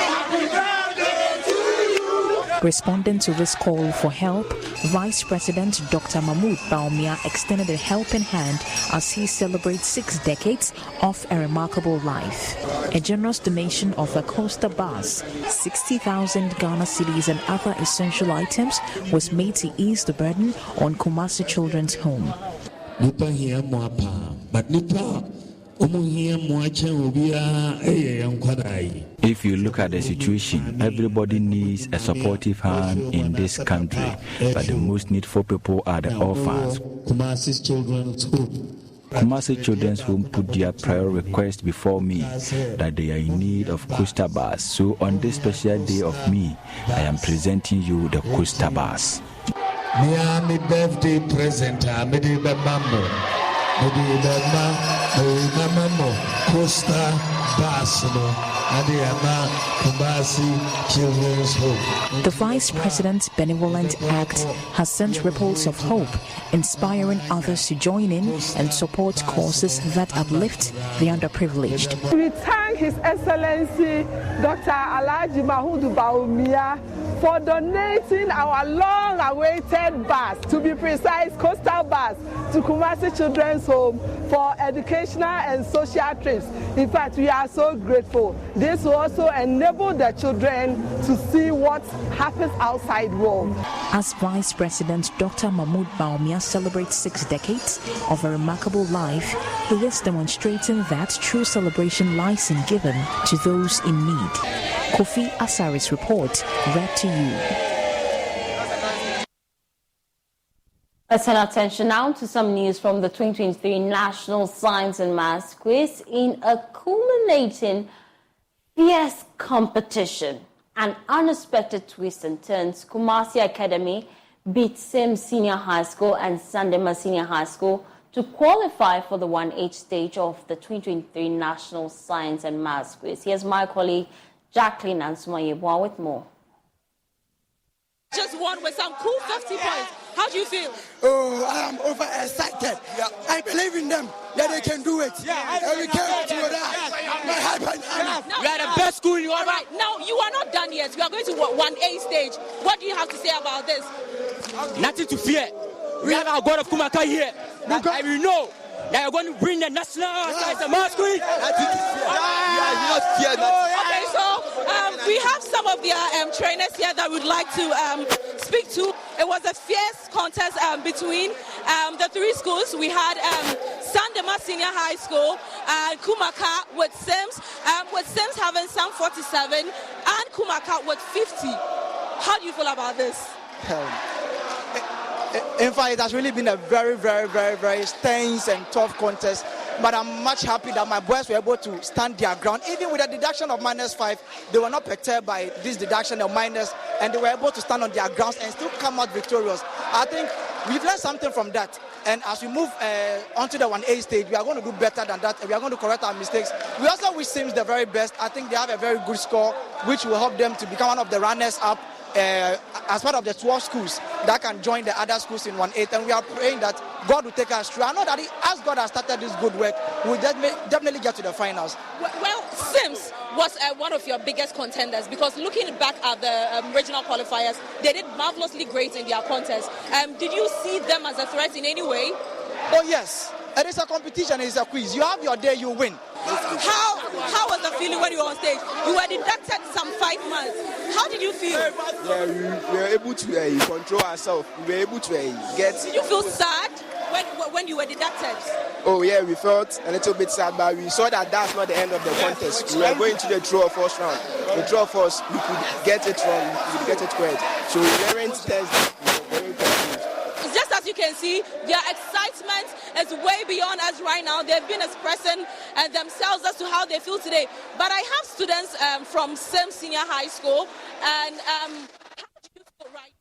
Responding to this call for help, Vice President Dr. Mahmoud Baumia extended a helping hand as he celebrates 6 decades of a remarkable life. A generous donation of a coaster bus, 60,000 Ghana cedis and other essential items was made to ease the burden on Kumasi Children's Home. If you look at the situation, everybody needs a supportive hand in this country, but the most needful people are the orphans. Kumasi Children's Home put their prior request before me that they are in need of coaster bus. So on this special day of me, I am presenting you the coaster bus. My birthday present, coaster bus, Children's Home. The Vice President's Benevolent Act has sent ripples of hope, inspiring others to join in and support causes that uplift the underprivileged. We thank His Excellency Dr. Alhaji Mahmoud Baumia for donating our long-awaited bus, to be precise, coastal bus, to Kumasi Children's Home for educational and social trips. In fact, we are so grateful. This will also enable the children to see what happens outside world. As Vice President Dr. Mahmoud Baumia celebrates 6 decades of a remarkable life, he is demonstrating that true celebration lies in giving to those in need. Kofi Asari's report, read to you. Let's turn our attention now to some news from the 2023 National Science and Maths Quiz. In a culminating fierce competition, an unexpected twist and turns, Kumasi Academy beat Sims Senior High School and Sandema Senior High School to qualify for the 1H stage of the 2023 National Science and Maths Quiz. Here's my colleague Jacqueline Ansumayebwa with more. Just won with some cool 50 points. How do you feel? Oh, I am overexcited. Yeah. I believe in them that they can do it. Yeah, we came to that. We are the best school you are. Right. Now, you are not done yet. We are going to 1A stage. What do you have to say about this? Nothing to fear. We have our God of Kumaka here. And we know that you're going to bring the national science and maths quiz. Okay, so we have some of their trainers here that would like to speak to. It was a fierce contest between the 3 schools. We had Sandema Senior High School and Kumaka with Sims having some 47 and Kumaka with 50. How do you feel about this? In fact, it has really been a very, very, very, very tense and tough contest. But I'm much happy that my boys were able to stand their ground. Even with a deduction of -5, they were not perturbed by this deduction of minus, and they were able to stand on their grounds and still come out victorious. I think we've learned something from that. And as we move onto the 1A stage, we are going to do better than that. We are going to correct our mistakes. We also wish Sims the very best. I think they have a very good score, which will help them to become one of the runners-up as part of the 12 schools that can join the other schools in 1/8, and we are praying that God will take us through. I know that as God has started this good work, we'll definitely get to the finals. Well, Sims was one of your biggest contenders, because looking back at the regional qualifiers, they did marvelously great in their contest. Did you see them as a threat in any way? Oh yes, it is a competition, it is a quiz. You have your day, you win. How was the feeling when you were on stage? You were deducted some 5 months. How did you feel? Yeah, we were able to control ourselves. We were able to get. Did you feel sad when when you were deducted? Oh yeah, we felt a little bit sad, but we saw that that's not the end of the contest. We were going to the true or false round. The true or false, we could get it wrong, we could get it correct. So we learned tests. Just as you can see, their excitement is way beyond us right now. They've been expressing themselves as to how they feel today. But I have students from same senior high school, and how do you feel right?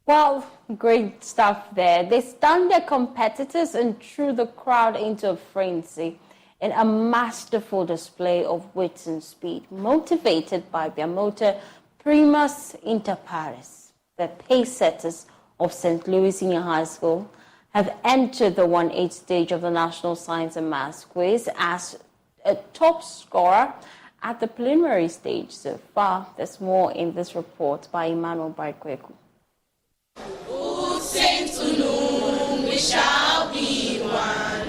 Well, great stuff there. They stunned their competitors and threw the crowd into a frenzy in a masterful display of wit and speed, motivated by their motto, Primus Inter Pares. The pace setters of St. Louis Senior High School have entered the 1-8 stage of the National Science and Maths Quiz as a top scorer at the preliminary stage so far. There's more in this report by Emmanuel Baikweku. Who sing to noon, we shall be one.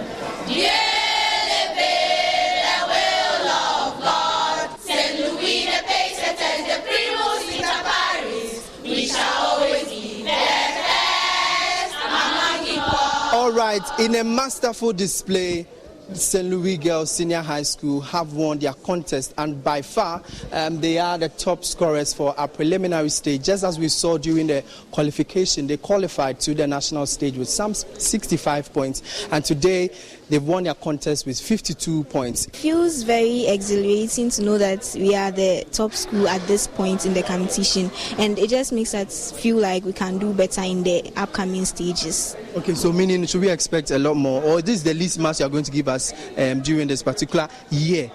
Dearly paid, the will of God. St. Louis, the pace setters, the Primus Inter Pares, we shall always be there. All right, in a masterful display, St. Louis Girls Senior High School have won their contest, and by far they are the top scorers for our preliminary stage. Just as we saw during the qualification, they qualified to the national stage with some 65 points, and today they've won their contest with 52 points. It feels very exhilarating to know that we are the top school at this point in the competition, and it just makes us feel like we can do better in the upcoming stages. Okay, so meaning should we expect a lot more, or this is the least marks you are going to give us during this particular year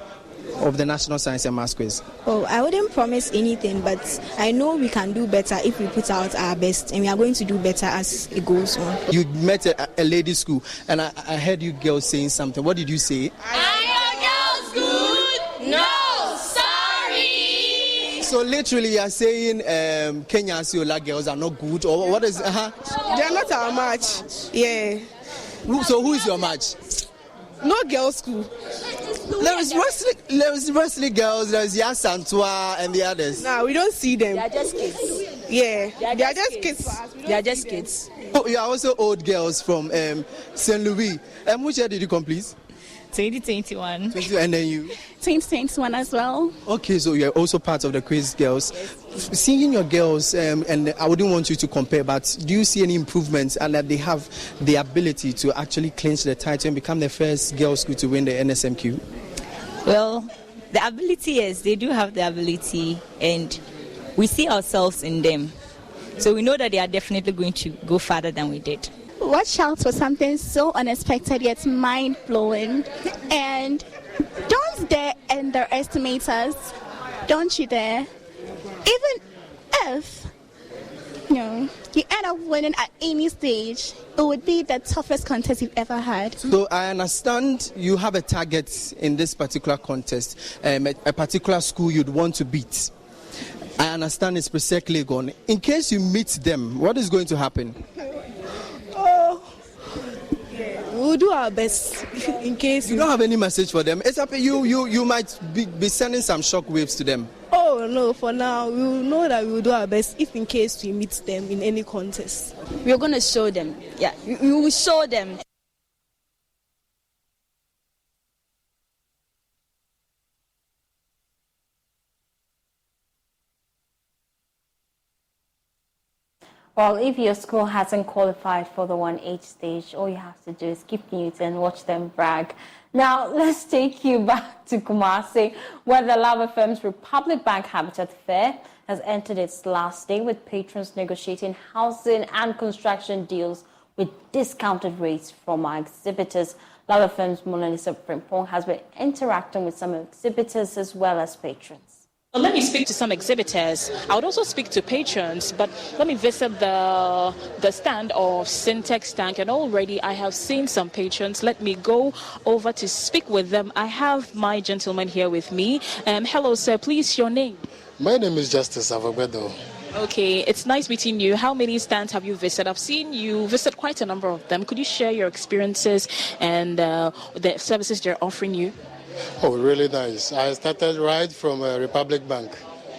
of the National Science and Maths Quiz? Oh, I wouldn't promise anything, but I know we can do better if we put out our best, and we are going to do better as it goes on. You met a ladies' school, and I heard you girls saying something. What did you say? Are your girls good? No, sorry. So literally you are saying Kenyan Siola girls are not good, or what is... They are not our match. Yeah. So who is your match? No girls' school. There is wrestling girls, there's Yasantua and the others. No, we don't see them. They are just kids. Yeah, they are just kids. They are just kids. Oh, you are also old girls from St. Louis. Which year did you come, please? 2021. And then you? 2021 as well. Okay, so you're also part of the quiz girls. Yes. Seeing your girls, and I wouldn't want you to compare, but do you see any improvements and that they have the ability to actually clinch the title and become the first girls' school to win the NSMQ? Well, the ability, yes, they do have the ability, and we see ourselves in them. So we know that they are definitely going to go farther than we did. Watch out for something so unexpected yet mind-blowing, and don't dare underestimate us. Don't you dare. Even if you end up winning at any stage, it would be the toughest contest you've ever had. So I understand you have a target in this particular contest, a particular school you'd want to beat. I understand it's Presec Legon. In case you meet them, what is going to happen? We'll do our best in case you don't have any message for them. It's up to you. You might be sending some shock waves to them. Oh no, for now we will know that we will do our best if in case we meet them in any contest. We are going to show them. Yeah, we will show them. Well, if your school hasn't qualified for the 1H stage, all you have to do is keep mute and watch them brag. Now, let's take you back to Kumasi, where the Lava Firm's Republic Bank Habitat Fair has entered its last day, with patrons negotiating housing and construction deals with discounted rates from our exhibitors. Lava Firm's Monalisa Frimpong has been interacting with some exhibitors as well as patrons. Well, let me speak to some exhibitors. I would also speak to patrons, but let me visit the stand of Syntex Tank, and already I have seen some patrons. Let me go over to speak with them. I have my gentleman here with me. Hello, sir. Please, your name? My name is Justice Avogbedo. Okay, it's nice meeting you. How many stands have you visited? I've seen you visit quite a number of them. Could you share your experiences and the services they're offering you? Oh, really nice. I started right from Republic Bank.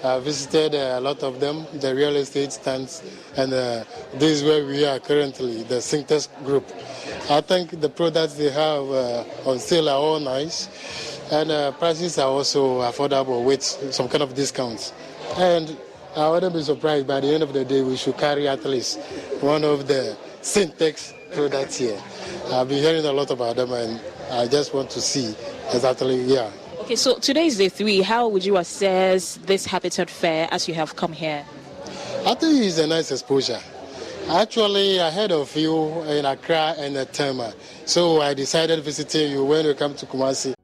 I visited a lot of them, the real estate stands, and this is where we are currently, the Syntex Group. I think the products they have on sale are all nice, and prices are also affordable with some kind of discounts. And I wouldn't be surprised by the end of the day we should carry at least one of the Syntex products here. I've been hearing a lot about them, and I just want to see exactly, yeah. Okay, so today is day 3. How would you assess this Habitat Fair as you have come here? I think it's a nice exposure. Actually, I heard of you in Accra and Tema, so I decided visiting you when we come to Kumasi.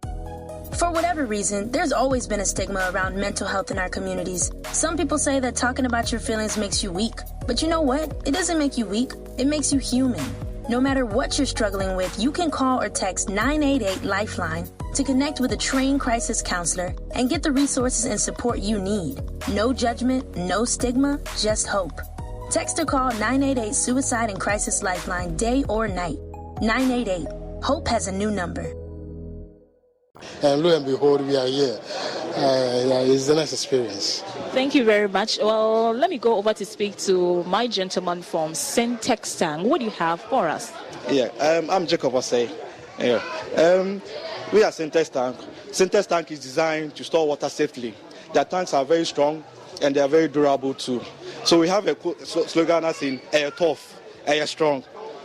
For whatever reason, there's always been a stigma around mental health in our communities. Some people say that talking about your feelings makes you weak. But you know what? It doesn't make you weak. It makes you human. No matter what you're struggling with, you can call or text 988 Lifeline to connect with a trained crisis counselor and get the resources and support you need. No judgment, no stigma, just hope. Text or call 988 Suicide and Crisis Lifeline day or night. 988. Hope has a new number. And lo and behold, we are here. It's a nice experience. Thank you very much. Well, let me go over to speak to my gentleman from Syntex Tank. What do you have for us? Yeah, I'm Jacob Osei. Yeah. We are Syntex Tank. Syntex Tank is designed to store water safely. Their tanks are very strong and they are very durable too. So we have a slogan as in air tough, air strong.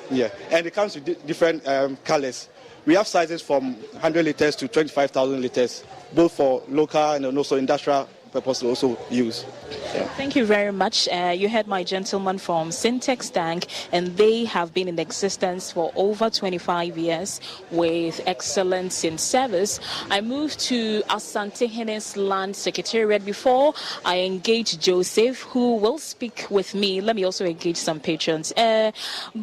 Yeah, and it comes with different colors. We have sizes from 100 liters to 25,000 liters, both for local and also industrial purpose to also use. Yeah. Thank you very much. You heard my gentleman from Syntex Tank, and they have been in existence for over 25 years with excellence in service. I moved to Asante Hene's Land Secretariat before I engage Joseph, who will speak with me. Let me also engage some patrons.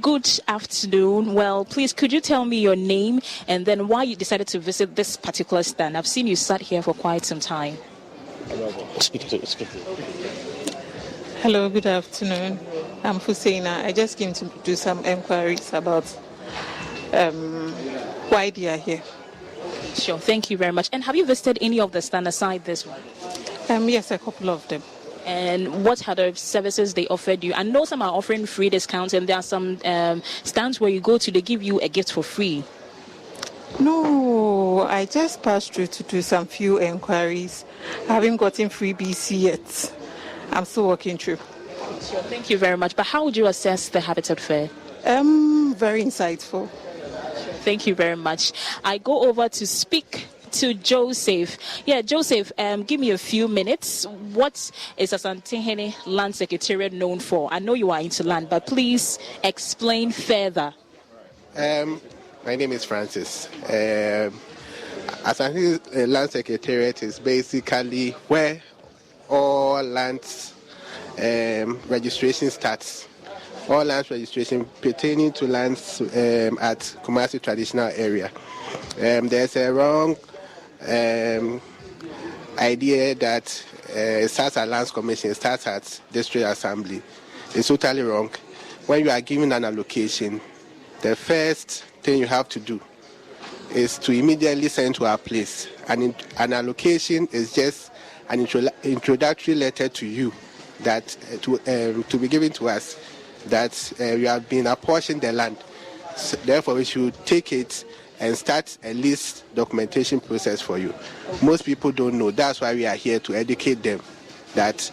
Good afternoon. Well, please, could you tell me your name and then why you decided to visit this particular stand? I've seen you sat here for quite some time. Speak to. Hello, good afternoon. I'm Husseina. I just came to do some enquiries about why they are here. Sure, thank you very much. And have you visited any of the stands aside this one? Yes, a couple of them. And what are the services they offered you? I know some are offering free discounts, and there are some stands where you go to, they give you a gift for free. No, I just passed through to do some few enquiries. I haven't gotten free BC yet. I'm still working through. Sure, thank you very much. But how would you assess the Habitat Fair? Very insightful. Thank you very much. I go over to speak to Joseph. Yeah, Joseph, give me a few minutes. What is Asante Hene Land Secretariat known for? I know you are into land, but please explain further. My name is Francis. Asante Land Secretariat is basically where all lands registration starts. All lands registration pertaining to lands at Kumasi traditional area. There's a wrong idea that it starts at Lands Commission, it starts at District Assembly. It's totally wrong. When you are given an allocation, the first thing you have to do is to immediately send to our place. An allocation is just an introductory letter to you that to be given to us that you have been apportioned the land. So therefore, we should take it and start a list documentation process for you. Most people don't know. That's why we are here to educate them that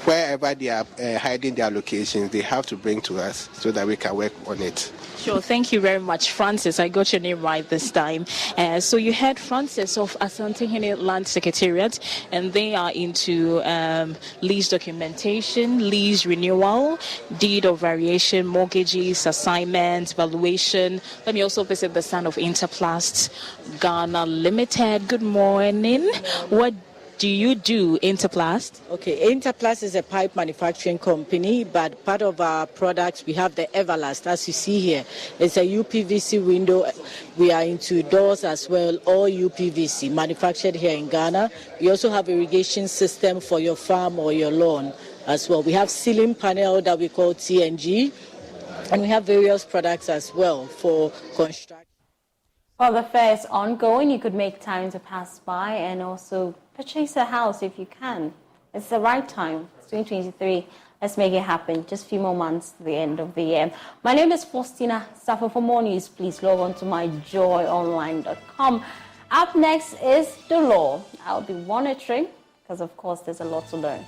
wherever they are hiding their locations, they have to bring to us so that we can work on it. Sure, thank you very much, Francis. I got your name right this time. So you heard Francis of Asante Hene Land Secretariat, and they are into lease documentation, lease renewal, deed of variation, mortgages, assignments, valuation. Let me also visit the stand of Interplast Ghana Limited. Good morning. What do you do, Interplast? Okay, Interplast is a pipe manufacturing company, but part of our products, we have the Everlast, as you see here. It's a UPVC window. We are into doors as well, all UPVC, manufactured here in Ghana. We also have irrigation system for your farm or your lawn as well. We have ceiling panel that we call TNG, and we have various products as well for construction. While the fair is ongoing, you could make time to pass by and also purchase a house if you can. It's the right time. It's 2023. Let's make it happen. Just a few more months to the end of the year. My name is Faustina Safa. For more news, please log on to myjoyonline.com. Up next is the law. I'll be monitoring because, of course, there's a lot to learn.